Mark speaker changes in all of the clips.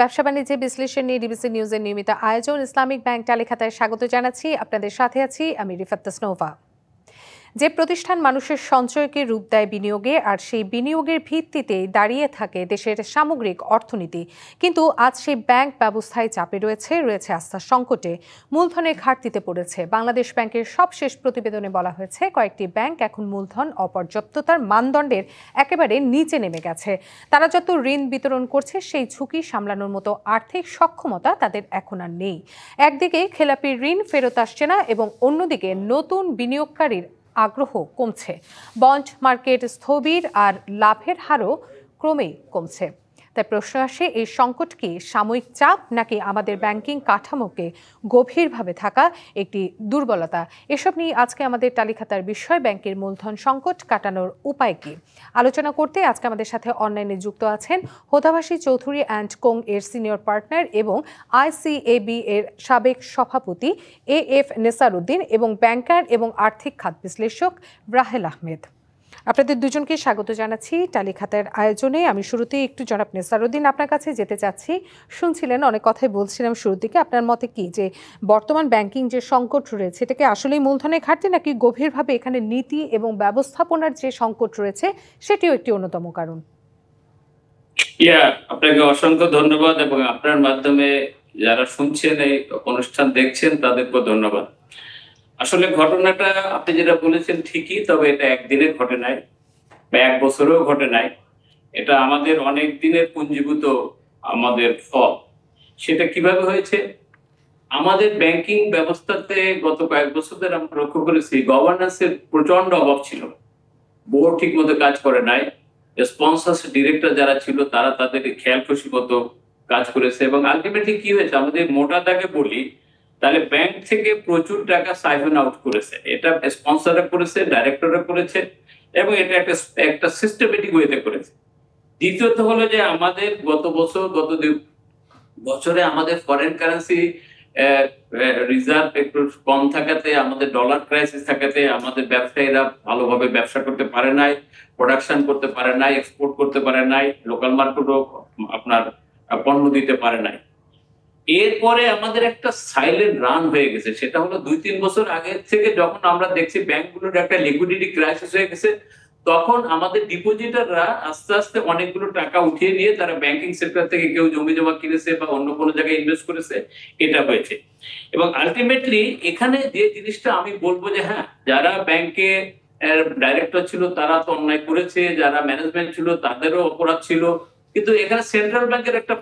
Speaker 1: ব্যবসা বাণিজ্যে বিশ্লেষণ নিয়ে ডিবিসি নিউজের নিয়মিত আয়োজন ইসলামিক ব্যাংক টালিখাতায় স্বাগত জানাচ্ছি। আপনাদের সাথে আছি আমি রিফাত তাসনোভা। যে প্রতিষ্ঠান মানুষের সঞ্চয়কে রূপ দেয় বিনিয়োগে, আর সেই বিনিয়োগের ভিত্তিতে দাঁড়িয়ে থাকে দেশের সামগ্রিক অর্থনীতি, কিন্তু আজ সেই ব্যাংক ব্যবস্থায় চাপে রয়েছে আস্থার সংকটে, মূলধনের ঘাটতিতে পড়েছে। বাংলাদেশ ব্যাংকের সবশেষ প্রতিবেদনে বলা হয়েছে কয়েকটি ব্যাংক এখন মূলধন অপর্যাপ্ততার মানদণ্ডের একেবারে নিচে নেমে গেছে। তারা যত ঋণ বিতরণ করছে সেই ঝুঁকি সামলানোর মতো আর্থিক সক্ষমতা তাদের এখন আর নেই। একদিকে খেলাপি ঋণ ফেরত আসছে না এবং অন্যদিকে নতুন বিনিয়োগকারীর আগ্রহ কমছে। বন্ড মার্কেট স্থবির আর লাভের হারও ক্রমেই কমছে। তাই প্রশ্ন আসে, এই সংকট কি সাময়িক চাপ নাকি আমাদের ব্যাংকিং কাঠামোকে গভীরভাবে থাকা একটি দুর্বলতা? এসব নিয়ে আজকে আমাদের টালিখাতার বিষয় ব্যাংকের মূলধন সংকট কাটানোর উপায় কি আলোচনা করতে আজকে আমাদের সাথে অনলাইনে যুক্ত আছেন হোদাভাসী চৌধুরী অ্যান্ড কোং এর সিনিয়র পার্টনার এবং আইসিএবি এর সাবেক সভাপতি এএফ নেসারউদ্দিন এবং ব্যাংকার এবং আর্থিক খাত বিশ্লেষক রাহেল আহমেদ। আপনাদের দুজনকে স্বাগত জানাচ্ছি টালিখাতার আয়োজনে। আমি শুরুতেই একটু জনাব নেসারউদ্দিন আপনার কাছে যেতে চাচ্ছি। শুনছিলেন অনেক কথাই বলছিলাম শুরুর দিকে, আপনার মতে কি যে বর্তমান ব্যাংকিং যে সংকট রয়েছে এটাকে আসলেই মূলধনের ঘাটতি নাকি গভীরভাবে এখানে নীতি এবং ব্যবস্থাপনার যে সংকট রয়েছে সেটিও একটি অন্যতম কারণ?
Speaker 2: আপনাকে অসংখ্য ধন্যবাদ এবং আপনার মাধ্যমে যারা শুনছেন এই অনুষ্ঠান দেখছেন তাদেরকে ধন্যবাদ। আসলে ঘটনাটা আপনি যেটা বলেছেন ঠিকই, তবে এটা একদিনে ঘটে নাই বা এক বছরেও ঘটে নাই। এটা আমাদের অনেক দিনের পুঞ্জীভূত আমাদের ফল। সেটা কিভাবে হয়েছে? আমাদের ব্যাংকিং ব্যবস্থাতে গত কয়েক বছর ধরে আমরা লক্ষ্য করেছি গভর্নেন্সের প্রচন্ড অভাব ছিল। বোর্ড ঠিক মতো কাজ করে নাই। স্পন্সর ডিরেক্টর যারা ছিল তারা তাদের খেয়াল খুশি মতো কাজ করেছে এবং আলটিমেটলি কি হয়েছে, আমাদের মোটা দাগে বলি তাহলে ব্যাংক থেকে প্রচুর টাকা সাইফন আউট করেছে। এটা স্পন্সররা করেছে, ডাইরেক্টররা করেছে এবং এটা একটা সিস্টেমেটিক ওয়েতে করেছে। দ্বিতীয়ত হলো যে আমাদের গত 2 বছরে আমাদের ফরেন কারেন্সি রিজার্ভ একটু কম থাকাতে, আমাদের ডলার ক্রাইসিস থাকাতে আমাদের ব্যবসায়ীরা ভালোভাবে ব্যবসা করতে পারে নাই, প্রোডাকশন করতে পারে নাই, এক্সপোর্ট করতে পারে নাই, লোকাল মার্কেটও আপনার পণ্য দিতে পারে নাই। এরপরে আমাদের একটা সাইলেন্ট রান হয়ে গেছে। সেটা হলো 2-3 বছর আগে থেকে যখন আমরা দেখছি ব্যাংকগুলোর একটা লিকুইডিটি ক্রাইসিস হয়ে গেছে, তখন আমাদের ডিপোজিটাররা আস্তে আস্তে অনেকগুলো টাকা উঠিয়ে নিয়ে তারা ব্যাংকিং সেক্টর থেকে কেউ জমি জমা কিনেছে বা অন্য কোনো জায়গায় ইনভেস্ট করেছে। এটা হয়েছে এবং আলটিমেটলি এখানে যে জিনিসটা আমি বলবো যে হ্যাঁ, যারা ব্যাংকে ডাইরেক্টর ছিল তারা তো অন্যায় করেছে, যারা ম্যানেজমেন্ট ছিল তাদেরও অপরাধ ছিল, কিন্তু এখানে সেন্ট্রাল ব্যাংকের একটা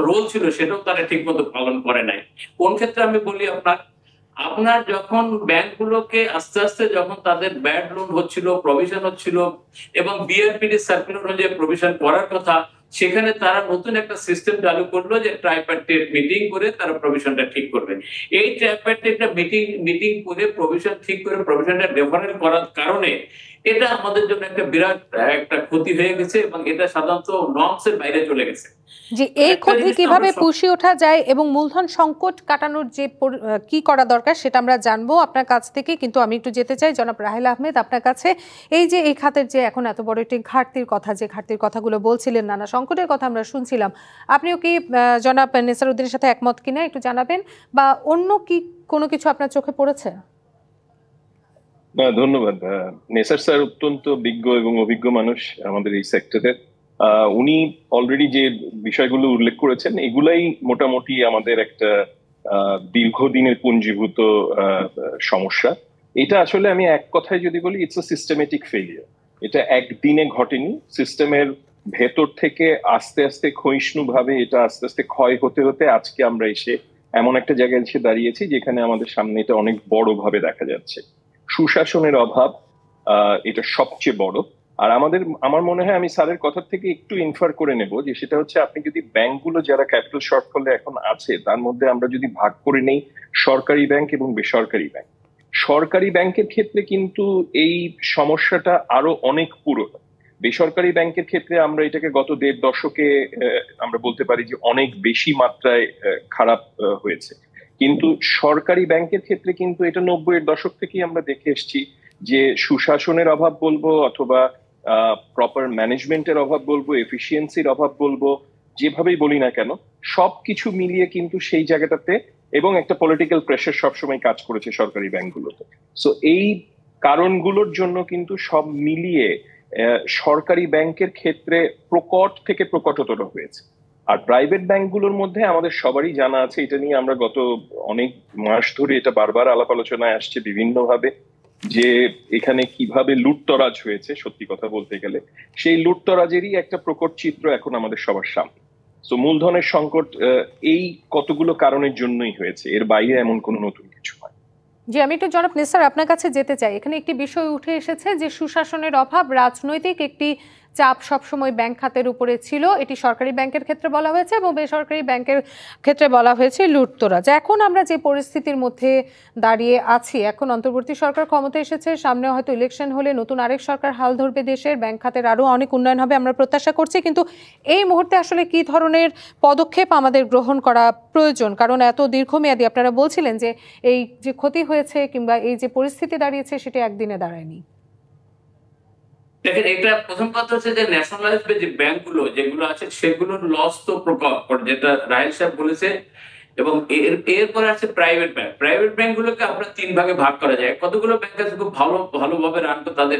Speaker 2: রোল ছিল, সেটাও তারা ঠিক মতো পালন করে নাই। কোন ক্ষেত্রে আমি বলি, আপনার যখন ব্যাংকগুলোকে আস্তে আস্তে যখন তাদের ব্যাড লোন হচ্ছিল, প্রভিশন হচ্ছিল এবং বিআরপিডি সার্কুলার অনুযায়ী প্রভিশন করার কথা, সেখানে তারা নতুন একটা সিস্টেম চালু করলো যে ট্রাইপার্টিট মিটিং করে তারা প্রভিশনটা ঠিক করবে। এই ট্রাইপার্টিটটা মিটিং করে প্রভিশন ঠিক করে প্রভিশনটা ডেফারেল করার কারণে এটা আমাদের জন্য একটা বিরাট একটা ক্ষতি হয়ে গেছে এবং এটা সাধারণত নর্মসের বাইরে চলে গেছে।
Speaker 1: যে এই ক্ষতি কিভাবে পুষিয়ে ওঠা যায় এবং মূলধন সংকট কাটানোর যে কি করা দরকার সেটা আমরা জানবো আপনার কাছ থেকে, কিন্তু আমি একটু যেতে চাই জনাব রাহেল আহমেদ আপনার কাছে। এই যে এই খাতের যে এখন এত বড় একটি ঘাটতির কথা, যে ঘাটতির কথাগুলো বলছিলেন, নানা সংকটের কথা আমরা শুনছিলাম, আপনিও কি জনাব নেসারউদ্দিনের সাথে একমত কিনা একটু জানাবেন, বা অন্য কি কোনো কিছু আপনার চোখে পড়েছে?
Speaker 3: ধন্যবাদ। নেসার স্যার অত্যন্ত বিজ্ঞ এবং অভিজ্ঞ মানুষ আমাদের এই সেক্টরের। উনি অলরেডি যে বিষয়গুলো উল্লেখ করেছেন এগুলাই মোটামুটি আমাদের একটা দীর্ঘদিনের পুঞ্জীভূত সমস্যা। এটা আসলে আমি এক কথায় যদি বলি, ইটস আ সিস্টেমেটিক ফেলিয়ার। এটা একদিনে ঘটেনি, সিস্টেমের ভেতর থেকে আস্তে আস্তে ক্ষয়িষ্ণুভাবে এটা আস্তে আস্তে ক্ষয় হতে হতে আজকে আমরা এসে এমন একটা জায়গায় এসে দাঁড়িয়েছি যেখানে আমাদের সামনে এটা অনেক বড় ভাবে দেখা যাচ্ছে। সুশাসনের অভাব এটা সবচেয়ে বড়। আর আমার মনে হয় আমি স্যারের কথা থেকে একটু ইনফার করে নেব যে সেটা হচ্ছে, আপনি যদি ব্যাংকগুলো যারা ক্যাপিটাল শর্টফলে এখন আছে তার মধ্যে আমরা যদি ভাগ করে নেই সরকারি ব্যাংক এবং বেসরকারি ব্যাংক, সরকারি ব্যাংকের ক্ষেত্রে কিন্তু এই সমস্যাটা আরো অনেক পুরনো। বেসরকারি ব্যাংকের ক্ষেত্রে আমরা এটাকে গত 1.5 দশকে আমরা বলতে পারি যে অনেক বেশি মাত্রায় খারাপ হয়েছে। কিন্তু সরকারি ব্যাংকের ক্ষেত্রে কিন্তু এটা 90-এর দশক থেকেই আমরা দেখে এসেছি যে সুশাসনের অভাব বলবো অথবা প্রপার ম্যানেজমেন্টের অভাব বলবো, এফিসিয়েন্সির অভাব বলবো, যেভাবেই বলি না কেন, সবকিছু মিলিয়ে কিন্তু সেই জায়গাটাতে, এবং একটা পলিটিক্যাল প্রেশার সবসময় কাজ করেছে সরকারি ব্যাংকগুলোতে। সো এই কারণগুলোর জন্য কিন্তু সব মিলিয়ে সরকারি ব্যাংকের ক্ষেত্রে প্রকট থেকে প্রকটতর হয়েছে। আর প্রাইভেট ব্যাংকগুলোর মধ্যে আমাদের সবারই জানা আছে, এটা নিয়ে আমরা গত অনেক মাস ধরে এটা বারবার আলাপ আলোচনায় আসছে বিভিন্নভাবে, যে এখানে কিভাবে লুটতরাজ হয়েছে। সত্যি কথা বলতে গেলে সেই লুটতরাজেরই একটা প্রকট চিত্র এখন আমাদের সবার সামনে। তো মূলধনের সংকট এই কতগুলো কারণের জন্যই হয়েছে, এর বাইরে এমন কোনো নতুন কিছু নয়।
Speaker 1: জি, আমি একটু জনাব নিসার আপনার কাছে যেতে চাই। এখানে একটি বিষয় উঠে এসেছে যে সুশাসনের অভাব, রাজনৈতিক একটি চাপ সবসময় ব্যাংক খাতের উপরে ছিল। এটি সরকারি ব্যাংকের ক্ষেত্রে বলা হয়েছে এবং বেসরকারি ব্যাংকের ক্ষেত্রে বলা হয়েছে লুটতরাজ। এখন আমরা যে পরিস্থিতির মধ্যে দাঁড়িয়ে আছি, এখন অন্তর্বর্তী সরকার ক্ষমতায় এসেছে, সামনে হয়তো ইলেকশন হলে নতুন আরেক সরকার হাল ধরবে দেশের, ব্যাংক খাতের আরও অনেক উন্নয়ন হবে আমরা প্রত্যাশা করছি। কিন্তু এই মুহূর্তে আসলে কি ধরনের পদক্ষেপ আমাদের গ্রহণ করা প্রয়োজন? কারণ এত দীর্ঘমেয়াদী আপনারা বলছিলেন যে এই যে ক্ষতি হয়েছে কিংবা এই যে পরিস্থিতি দাঁড়িয়েছে সেটি একদিনে দাঁড়ায়নি।
Speaker 2: দেখেন, এটা প্রথম কথা হচ্ছে যে ন্যাশনালাইজ যে ব্যাংকগুলো যেগুলো আছে সেগুলোর লস তো প্রকট, যেটা রাহেল সাহেব বলেছে। এবং এরপরে আছে প্রাইভেট ব্যাংক। প্রাইভেট ব্যাংকগুলোকে আমরা তিন ভাগে ভাগ করা যায়। কতগুলো ব্যাংক আছে খুব ভালোভাবে রান করে, তাদের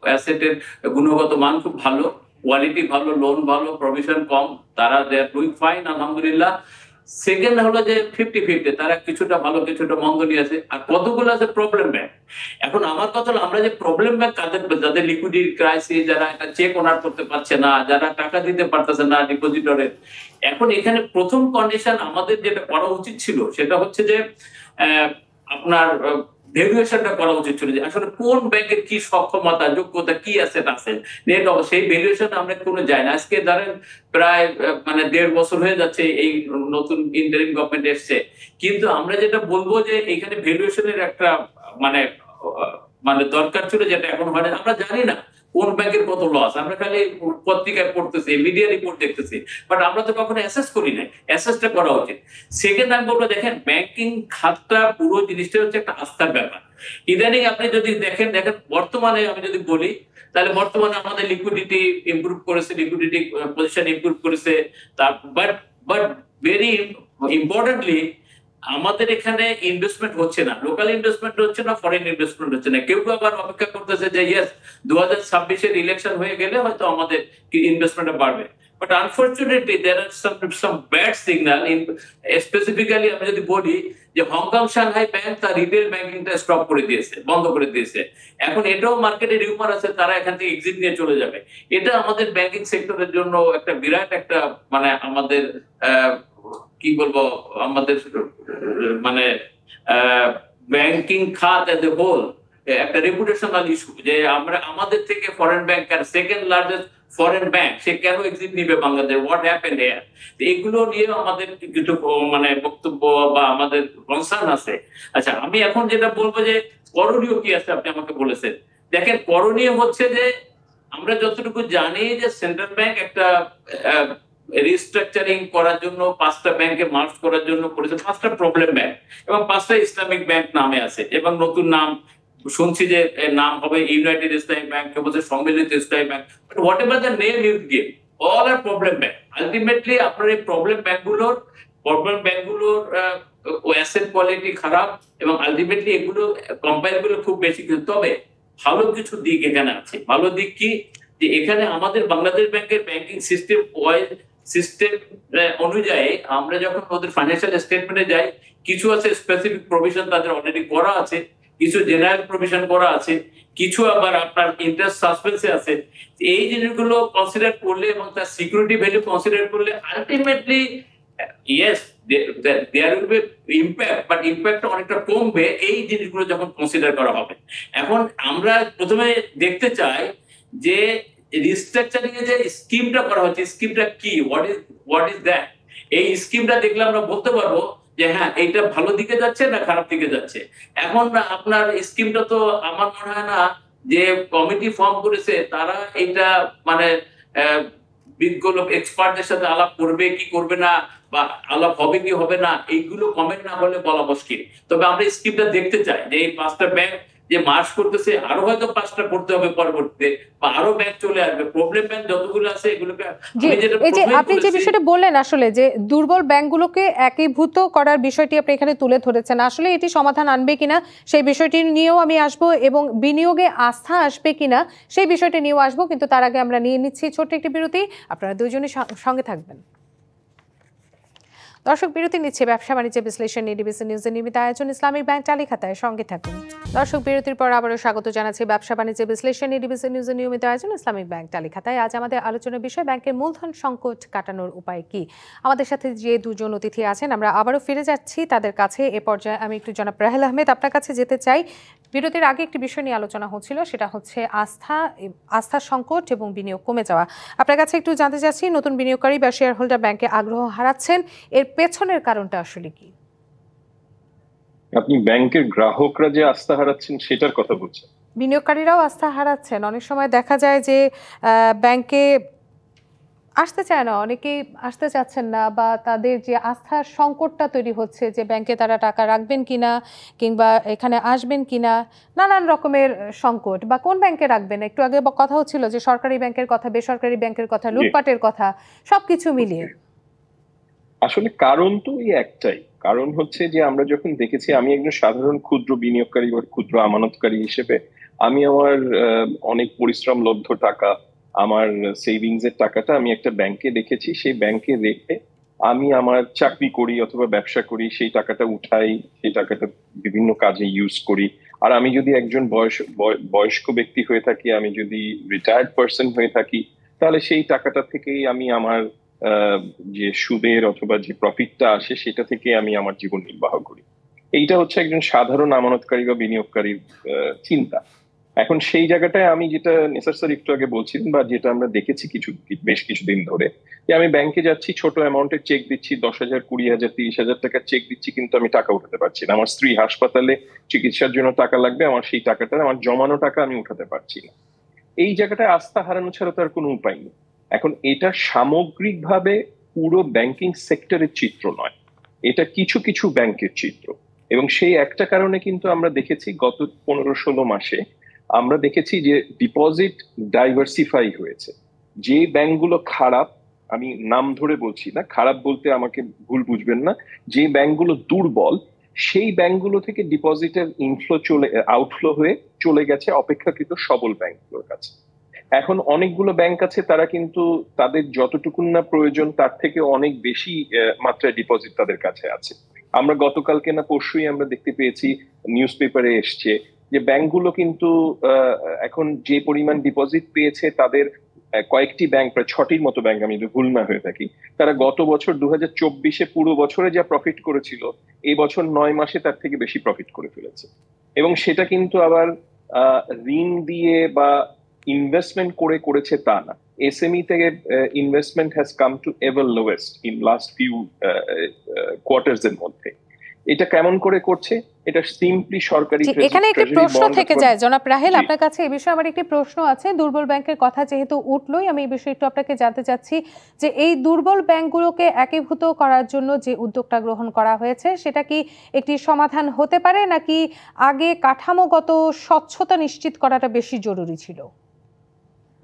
Speaker 2: অ্যাসেটের গুণগত মান খুব ভালো, কোয়ালিটি ভালো, লোন ভালো, প্রভিশন কম, তারা দে আর ডুইং ফাইন আলহামদুলিল্লাহ। সেকেন্ড হলো যে 50-50, তারা কিছুটা ভালো কিছুটা মন্দ নিয়ে আছে। আর কতগুলো আছে প্রবলেম ব্যাংক। এখন আমার কথা হলো, আমরা যে প্রবলেম ব্যাংক যাদের লিকুইডিটি ক্রাইসিস, যারা একটা চেক অনার করতে পারছে না, যারা টাকা দিতে পারতেছে না ডিপোজিটরে, এখন এখানে প্রথম কন্ডিশন আমাদের যেটা করা উচিত ছিল সেটা হচ্ছে যে আপনার ভ্যালুয়েশনটা করা উচিত ছিল, যে আসলে কোন ব্যাংকের কি সক্ষমতা, যোগ্যতা, কি অ্যাসেট আছে, নেট সেই ভ্যালুয়েশন আমরা কোনো যাই না। আজকে ধরেন প্রায় 1.5 বছর হয়ে যাচ্ছে এই নতুন ইন্টারিম গভর্নমেন্ট এসছে, কিন্তু আমরা যেটা বলবো যে এখানে ভ্যালুয়েশনের একটা মানে মানে দরকার ছিল, যেটা এখন হয় না। আমরা জানি না কোন ব্যাংকের কত লস, আমরা খালি পত্রিকায় পড়তেছি, মিডিয়া রিপোর্ট দেখতেছি, বাট আমরা তো কখনো অ্যাসেস করি না। অ্যাসেসটা করা উচিত। সেকেন্ড আমি বলবো, দেখেন ব্যাংকিং খাতটা পুরো জিনিসটা হচ্ছে একটা আস্থার ব্যাপার। ইদানিং আপনি যদি দেখেন বর্তমানে আমি যদি বলি, তাহলে বর্তমানে আমাদের লিকুইডিটি ইমপ্রুভ করেছে, লিকুইডিটি পজিশন ইমপ্রুভ করেছে। তার বাট ভেরি ইম্পর্টেন্টলি আমাদের এখানে ইনভেস্টমেন্ট হচ্ছে না, লোকাল ইনভেস্টমেন্ট হচ্ছে না, ফরেন ইনভেস্টমেন্ট হচ্ছে না। কেউ আবার অপেক্ষা করতেছে যে ইয়েস 2026-এর ইলেকশন হয়ে গেলে হয়তো আমাদের ইনভেস্টমেন্টটা বাড়বে। But unfortunately there are some bad signal. Specifically আমি যদি বলি যে হংকং সাংহাই ব্যাংক তার রিটেল ব্যাংকিংটা স্টপ করে দিয়েছে, বন্ধ করে দিয়েছে। এখন এটাও মার্কেটে রিউমার আছে তারা এখান থেকে এক্সিট নিয়ে চলে যাবে। এটা আমাদের ব্যাংকিং সেক্টরের জন্য একটা বিরাট একটা আমাদের কি বলবো, আমাদের মানে ব্যাংকিং খাত এজ এ হোল একটা রেপুটেশনাল ইস্যু, যে আমাদের থেকে foreign bank, second largest foreign bank, সে কেন এক্সিট নিবে বাংলাদেশ, হোয়াট হ্যাপেন্ড হিয়ার। এগুলো নিয়ে আমাদের কিছু বক্তব্য বা আমাদের কনসার্ন আছে। আচ্ছা, আমি এখন যেটা বলবো যে করণীয় কি আছে আপনি আমাকে বলেছেন। দেখেন, করণীয় হচ্ছে যে আমরা যতটুকু জানি যে সেন্ট্রাল ব্যাংক একটা রিস্ট্রাকচারিং করার জন্য 5টা ব্যাংকে মার্জ করার জন্য করেছে, 5টা প্রবলেম ব্যাংক এবং 5টা ইসলামিক ব্যাংক নামে আছে, এবং নতুন নাম শুনছি যে নাম হবে ইউনাইটেড ইসলামিক ব্যাংক, বলছে সম্মিলিত Islamic bank. But whatever the name you give, all are problem bank. Ultimately আপনার এই প্রবলেম ব্যাংকগুলোর অ্যাসেট কোয়ালিটি খারাপ, এবং আলটিমেটলি এগুলো কোম্পানিগুলো খুব বেশি। তবে ভালো কিছু দিক এখানে আছে। ভালো দিক কি, যে এখানে আমাদের বাংলাদেশ ব্যাংকের ব্যাংকিং সিস্টেম অনুযায়ী আমরা যখন ওদের ফাইন্যান্সিয়াল স্টেটমেন্টে যাই, কিছু আছে স্পেসিফিক প্রভিশন তাদের অলরেডি করা আছে, কিছু জেনারেল প্রভিশন করা আছে, কিছু আবার আপনার ইন্টারেস্ট সাসপেন্সে আছে। এই জিনিসগুলো কনসিডার করলে এবং তার সিকিউরিটি ভ্যালু কনসিডার করলে ultimately yes there will be impact, but impact অনেকটা কমবে এই জিনিসগুলো যখন কনসিডার করা হবে। এখন আমরা প্রথমে দেখতে চাই যে রিস্ট্রাকচারিং এর যে স্কিমটা করা হচ্ছে, স্কিমটা কি, হোয়াট ইজ দ্যাট। এই স্কিমটা দেখলে আমরা বলতে পারবো যে হ্যাঁ এইটা ভালো দিকে যাচ্ছে না খারাপ দিকে যাচ্ছে। এখন আপনার স্কিমটা তো আমার মনে হয় না যে কমিটি ফর্ম করেছে তারা এটা বিজ্ঞ লোক এক্সপার্টদের সাথে আলাপ করবে কি করবে না, বা আলাপ হবে কি হবে না, এইগুলো কমেন্ট না হলে বলা মুশকিল। তবে আমরা স্কিমটা দেখতে চাই যে এই 5টা ব্যাংক যে মার্জ করতেছে, আরো হয়তো 5টা করতে হবে পরবর্তীতে, বা আরো ব্যাংক চলে আসবে। প্রবলেম ব্যাংক যতগুলো আছে এগুলোকে
Speaker 1: এই যে আপনি যে বিষয়টা বললেন আসলে যে দুর্বল ব্যাংকগুলোকে একীভূত করার বিষয়টি আপনি এখানে তুলে ধরেছেন, আসলে এটি সমাধান আনবে কিনা সেই বিষয়টি নিয়েও আমি আসবো, এবং বিনিয়োগে আস্থা আসবে কিনা সেই বিষয়টি নিয়েও আসবো, কিন্তু তার আগে আমরা নিয়ে নিচ্ছি ছোট্ট একটি বিরতি। আপনারা দুজনই সঙ্গে থাকবেন। দর্শক, বিরতি নিচ্ছে ব্যবসা বাণিজ্য বিশ্লেষণ নিয়ে ডিবিসি নিউজের নিয়মিত আয়োজন ইসলামিক ব্যাংক টালি খাতায়, সঙ্গে থাকুন। দর্শক, বিরতির পর আবারও স্বাগত জানাচ্ছি ব্যবসা বাণিজ্য বিশ্লেষণ নিয়ে ডিবিসি নিউজের নিয়মিত আয়োজন ইসলামিক ব্যাংক টালি খাতায়। আজ আমাদের আলোচনার বিষয় ব্যাংকের মূলধন সংকট কাটানোর উপায় কি। আমাদের সাথে যে দুজন অতিথি আছেন আমরা আবারও ফিরে যাচ্ছি তাদের কাছে। এ পর্যায়ে আমি একটু জনাব রাহেল আহমেদ আপনার কাছে যেতে চাই। বিরতির আগে একটি বিষয় নিয়ে আলোচনা হচ্ছিল, সেটা হচ্ছে আস্থা সংকট এবং বিনিয়োগ কমে যাওয়া। আপনার কাছে একটু জানতে চাচ্ছি, নতুন বিনিয়োগকারী বা শেয়ার হোল্ডার ব্যাংকে আগ্রহ হারাচ্ছেন, এর পেছনের কারণটা আসলে কি?
Speaker 3: আপনি ব্যাংকের গ্রাহকরা যে আস্থা হারাচ্ছেন সেটার কথা বলছেন?
Speaker 1: বিনিয়োগকারীরাও আস্থা হারাচ্ছেন। অনেক সময় দেখা যায় যে ব্যাংকে আসতে চায় না, অনেকেই আসতে চাচ্ছেন না, বা তাদের যে আস্থার সংকটটা তৈরি হচ্ছে যে ব্যাংকে তারা টাকা রাখবেন কিনা কিংবা এখানে আসবেন কিনা, নানান রকমের সংকট। বা কোন ব্যাংকে রাখবেন, একটু আগে কথা হচ্ছিল যে সরকারি ব্যাংকের কথা, বেসরকারি ব্যাংকের কথা, লুটপাটের কথা, সবকিছু মিলিয়ে।
Speaker 3: আসলে কারণ তো এই একটাই, কারণ হচ্ছে যে আমরা যখন দেখেছি, আমি একজন সাধারণ ক্ষুদ্র বিনিয়োগকারী বা ক্ষুদ্র আমানতকারী হিসেবে আমি আমার অনেক পরিশ্রম লব্ধ টাকা, আমার সেভিংস এর টাকাটা আমি একটা ব্যাংকে রেখেছি। সেই ব্যাংকে রেখে আমি আমার চাকরি করি অথবা ব্যবসা করি, সেই টাকাটা উঠাই, সেই টাকাটা বিভিন্ন কাজে ইউজ করি। আর আমি যদি একজন বয়স্ক ব্যক্তি হয়ে থাকি, আমি যদি রিটায়ার্ড পার্সন হয়ে থাকি, তাহলে সেই টাকাটা থেকেই আমি আমার যে সুদের অথবা যে প্রফিটটা আসে সেটা থেকে আমি আমার জীবন নির্বাহ করি। এইটা হচ্ছে একজন সাধারণ আমানতকারী বা বিনিয়োগকারীর চিন্তা। এখন সেই জায়গাটায় আমি যেটা নেসার স্যার একটু আগে বলছিলেন, বা যেটা আমরা দেখেছি বেশ কিছুদিন ধরে, যে আমি ব্যাংকে যাচ্ছি, ছোট অ্যামাউন্টের চেক দিচ্ছি, 10,000, 20,000, 30,000 টাকার চেক দিচ্ছি, কিন্তু আমি টাকা উঠাতে পারছি না। আমার স্ত্রী হাসপাতালে চিকিৎসার জন্য টাকা লাগবে, আমার সেই টাকাটা, আমার জমানো টাকা আমি উঠাতে পারছি না। এই জায়গাটায় আস্থা হারানো ছাড়া তার কোনো উপায় নেই। এখন এটা সামগ্রিকভাবে পুরো ব্যাংকিং সেক্টরের চিত্র নয়, এটা কিছু কিছু ব্যাংকের চিত্র। এবং সেই একটা কারণে কিন্তু আমরা দেখেছি গত 15-16 মাসে আমরা দেখেছি যে ডিপোজিট ডাইভার্সিফাই হয়েছে। যে ব্যাংকগুলো খারাপ, আমি নাম ধরে বলছি না, খারাপ বলতে আমাকে ভুল বুঝবেন না, যে ব্যাংকগুলো দুর্বল সেই ব্যাংকগুলো থেকে ডিপোজিটের আউটফ্লো হয়ে চলে গেছে অপেক্ষাকৃত সবল ব্যাংকগুলোর কাছে। এখন অনেকগুলো ব্যাংক আছে, তারা কিন্তু তাদের যতটুকু না প্রয়োজন তার থেকে অনেক বেশি মাত্রায় ডিপোজিট তাদের কাছে আছে। আমরা গতকালকে না পরশুই আমরা দেখতে পেয়েছি, নিউজ পেপারে এসছে যে ব্যাংকগুলো কিন্তু এখন যে পরিমাণ ডিপোজিট পেয়েছে, তাদের কয়েকটি ব্যাংক, প্রায় 6টির মতো ব্যাংক, আমি যদি ভুল না হয়ে থাকি, তারা গত বছর 2024-এ পুরো বছরে যা প্রফিট করেছিল, এই বছর 9 মাসে তার থেকে বেশি প্রফিট করে ফেলেছে। এবং সেটা কিন্তু আবার ঋণ দিয়ে বা ইনভেস্টমেন্ট করেছে তা না। এসএমই থেকে investment has come to ever lowest in last few quarters এর মধ্যে। এটা কেমন করে করছে? এটা সিম্পলি সরকারি।
Speaker 1: এখানে একটি প্রশ্ন থেকে যায় জনাব রাহেল, আপনার কাছে এই বিষয়ে আমার একটি প্রশ্ন আছে। দুর্বল ব্যাংকের কথা যেহেতু উঠলোই, আমি এই বিষয়ে একটু আপনাকে জানতে চাচ্ছি যে এই দুর্বল ব্যাংকগুলোকে একীভূত করার জন্য যে উদ্যোগটা গ্রহণ করা হয়েছে, সেটা কি একটি সমাধান হতে পারে, নাকি আগে কাঠামোগত স্বচ্ছতা নিশ্চিত করাটা বেশি জরুরি ছিল?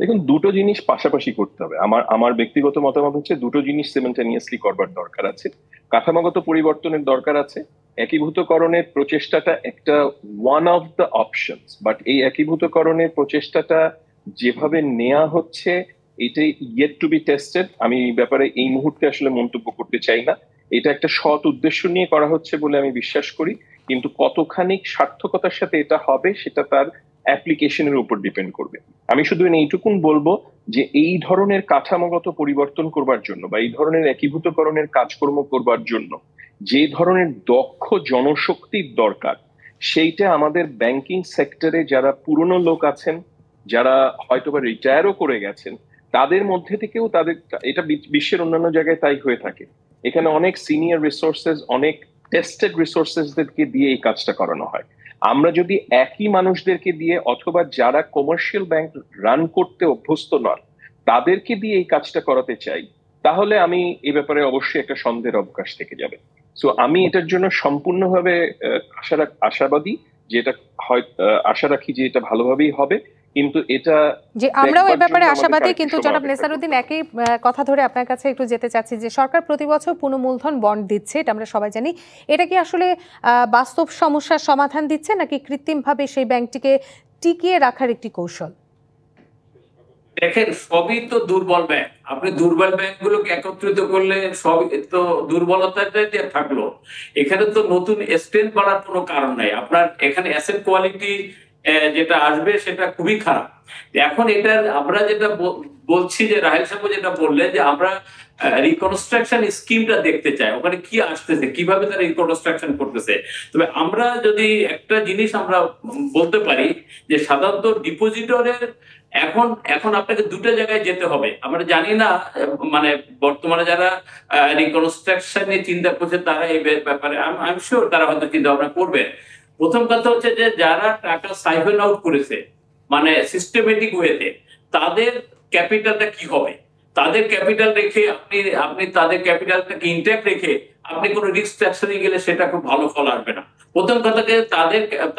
Speaker 3: দেখুন, দুটো জিনিস পাশাপাশি করতে হবে। আমার ব্যক্তিগত মতামত হচ্ছে দুটো জিনিস সিমেন্টেনিয়াসলি করবার দরকার আছে। কাঠামোগত পরিবর্তনের দরকার আছে, একীভূতকরণের প্রচেষ্টাটা একটা one of the options, but এই একীভূতকরণের প্রচেষ্টাটা যেভাবে নেওয়া হচ্ছে, এটাই ইয়েট টু বি টেস্টেড। আমি এই ব্যাপারে এই মুহূর্তে আসলে মন্তব্য করতে চাই না। এটা একটা সৎ উদ্দেশ্য নিয়ে করা হচ্ছে বলে আমি বিশ্বাস করি, কিন্তু কতখানি সার্থকতার সাথে এটা হবে সেটা তার অ্যাপ্লিকেশনের উপর ডিপেন্ড করবে। আমি শুধু এইটুকুন বলবো যে এই ধরনের কাঠামোগত পরিবর্তন করবার জন্য বা এই ধরনের একীভূতকরণের কাজকর্ম করবার জন্য যে ধরনের দক্ষ জনশক্তির দরকার, সেইটা আমাদের ব্যাংকিং সেক্টরে যারা পুরনো লোক আছেন, যারা হয়তোবা রিটায়ারও করে গেছেন, তাদের মধ্যে থেকেও তাদের, এটা বিশ্বের অন্যান্য জায়গায় তাই হয়ে থাকে, এখানে অনেক সিনিয়র রিসোর্সেস, অনেক টেস্টেড রিসোর্সেসদেরকে দিয়ে এই কাজটা করানো হয়। আমরা যদি একই মানুষদেরকে দিয়ে অথবা যারা কমার্শিয়াল ব্যাংক রান করতে অভ্যস্ত নন তাদেরকে দিয়ে এই কাজটা করাতে চাই, তাহলে আমি এই ব্যাপারে অবশ্যই একটা সন্দেহের অবকাশ থেকে যাবে। সো আমি এটার জন্য সম্পূর্ণভাবে আশাবাদী যেটা হয় আশা রাখি যে এটা ভালোভাবেই হবে, কিন্তু এটা
Speaker 1: যে আমরাও এই ব্যাপারে আশাবাদী। কিন্তু জনাব নেসারউদ্দিন একই কথা ধরে আপনার কাছে একটু যেতে চাচ্ছি যে সরকার প্রতি বছর পুনঃমূলধন বন্ড দিচ্ছে, এটা আমরা সবাই জানি। এটা কি আসলে বাস্তব সমস্যার সমাধান দিচ্ছে নাকি কৃত্রিমভাবে সেই ব্যাংকটিকে টিকিয়ে রাখার একটি কৌশল?
Speaker 2: দেখেন, সবই তো দুর্বল ব্যাংক। আপনি দুর্বল ব্যাংকগুলোকে একত্রিত করলে সবই তো দুর্বলতাটাই থাকলো। এখানে তো নতুন স্ট্রেংথ বাড়ার কোনো কারণ নাই। আপনার এখানে অ্যাসেট কোয়ালিটি যেটা আসবে সেটা খুবই খারাপ। এখন এটার আমরা যেটা বলছি যে রাহেল সাহেব যেটা বললেন যে আমরা রিকনস্ট্রাকশন স্কিমটা দেখতে চাই, ওখানে কি আসতেছে, কিভাবে তারা রিকনস্ট্রাকশন করতেছে। তবে আমরা যদি একটা জিনিস আমরা বলতে পারি যে সাধারণত ডিপোজিটরের এখন এখন আপনাকে দুটো জায়গায় যেতে হবে। আমরা জানি না মানে বর্তমানে যারা রিকনস্ট্রাকশন নিয়ে চিন্তা করছে তারা এই ব্যাপারে আই এম শিওর তারা হয়তো চিন্তা ভাবনা করবে। প্রথম কথা হচ্ছে যে যারা টাকা সাইফেন আউট করেছে মানে সিস্টেমেটিক ওয়েতে, তাদের ক্যাপিটালটা কি হবে? তাদের ক্যাপিটাল রেখে আপনি তাদের ক্যাপিটালটাকে ইনট্যাক্ট রেখে আপনি কোনো রিস্ক ট্রান্সফারে গেলে সেটা খুব ভালো ফল আসবে না। প্রথম কথাকে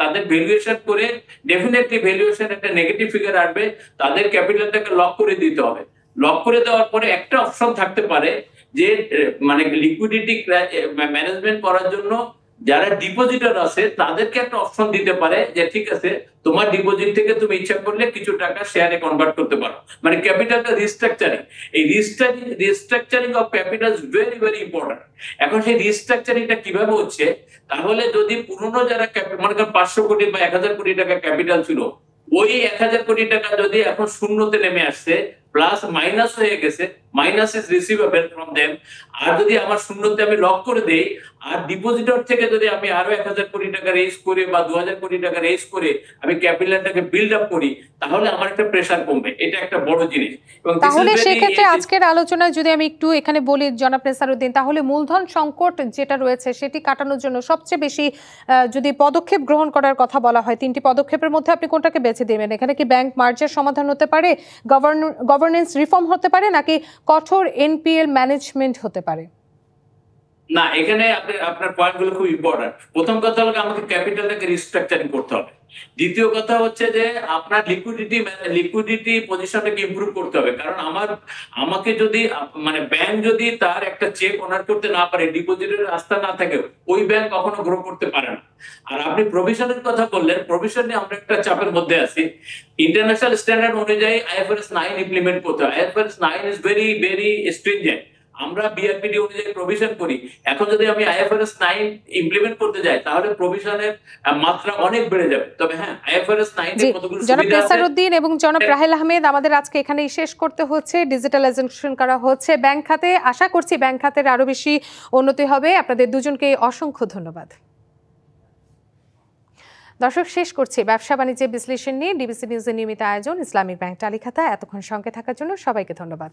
Speaker 2: তাদের ভ্যালুয়েশন করে ডেফিনেটলি ভ্যালুয়েশন একটা নেগেটিভ ফিগার আসবে। তাদের ক্যাপিটালটাকে লক করে দিতে হবে। লক করে দেওয়ার পরে একটা অপশন থাকতে পারে যে মানে লিকুইডিটি ম্যানেজমেন্ট করার জন্য যারা ডিপোজিটর আছে তাদেরকে একটা অপশন দিতে পারে যে ঠিক আছে, তোমার ডিপোজিট থেকে তুমি ইচ্ছা করলে কিছু টাকা শেয়ারে কনভার্ট করতে পারো, মানে ক্যাপিটালটা রিস্ট্রাকচারিং। এই restructuring of capital is very very important. এখন সেই রিস্ট্রাকচারিংটা কিভাবে হচ্ছে? তাহলে যদি পুরনো যারা মনে করেন 500 কোটি বা 1000 কোটি টাকা ক্যাপিটাল ছিল, ওই 1000 কোটি টাকা যদি এখন শূন্যতে নেমে আসছে, প্লাস মাইনাস হয়ে গেছে, minus is receivable from them, আর যদি আমার শূন্যতে আমি লক করে দেই আর ডিপোজিটর থেকে যদি আমি আরো 1000 কোটি টাকা রেজ করে বা 2000 কোটি টাকা রেজ করে আমি ক্যাপিটালটাকে বিল্ড আপ করি, তাহলে আমার একটা প্রেসার কমবে। এটা একটা বড় জিনিস।
Speaker 1: তাহলে সেক্ষেত্রে আজকের আলোচনায় যদি আমি একটু এখানে বলি জনাব নেসারউদ্দিন, তাহলে মূলধন সংকট যেটা রয়েছে সেটি কাটানোর জন্য সবচেয়ে বেশি যদি পদক্ষেপ গ্রহণ করার কথা বলা হয়, 3টি পদক্ষেপের মধ্যে আপনি কোনটাকে বেছে দেবেন? এখানে কি ব্যাংক মার্জের সমাধান হতে পারে, গভর্নেন্স রিফর্ম হতে পারে, নাকি কঠোর এনপিএল ম্যানেজমেন্ট হতে পারে?
Speaker 2: না, এখানে আপনার পয়েন্টগুলো খুব ইম্পর্টেন্ট। প্রথম কথা হলো আমাকে ক্যাপিটালটাকে রিস্ট্রাকচারিং করতে হবে। দ্বিতীয় কথা হচ্ছে যে আপনার লিকুইডিটি পজিশনটাকে ইমপ্রুভ করতে হবে। কারণ আমাকে যদি মানে ব্যাংক যদি তার একটা চেক অনার করতে না পারে, ডিপোজিটের রাস্তা না থাকে, ওই ব্যাংক কখনো গ্রো করতে পারে না। আর আপনি প্রভিশনের কথা বললেন, প্রভিশন নিয়ে আমরা একটা চাপের মধ্যে আছি। ইন্টারন্যাশনাল স্ট্যান্ডার্ড অনুযায়ী IFRS 9 ইমপ্লিমেন্ট করতে হয়। IFRS 9 is very very stringent. আমরা বিআরপিডি অনুযায়ী প্রভিশন করি। এখন যদি আমি IFRS 9 ইমপ্লিমেন্ট করতে যাই তাহলে প্রভিশনের মাত্রা অনেক বেড়ে যাবে। তবে হ্যাঁ, IFRS 9 এর কতগুলো সুবিধা আছে।
Speaker 1: জনাব নেসারউদ্দিন এবং জনাব রাহেল আহমেদ, আমাদের আজকে এখানেই শেষ করতে হচ্ছে। ডিজিটালাইজেশন করা হচ্ছে ব্যাংক খাতে। আশা করছি ব্যাংক খাতের আরো বেশি উন্নতি হবে। আপনাদের দুজনকে অসংখ্য ধন্যবাদ। দর্শক, শেষ করছি ব্যবসা বাণিজ্যের বিশ্লেষণ নিয়ে ডিবিসি নিউজের নিয়মিত আয়োজন ইসলামিক ব্যাংক টালিখাতা। এতক্ষণ সঙ্গে থাকার জন্য সবাইকে ধন্যবাদ।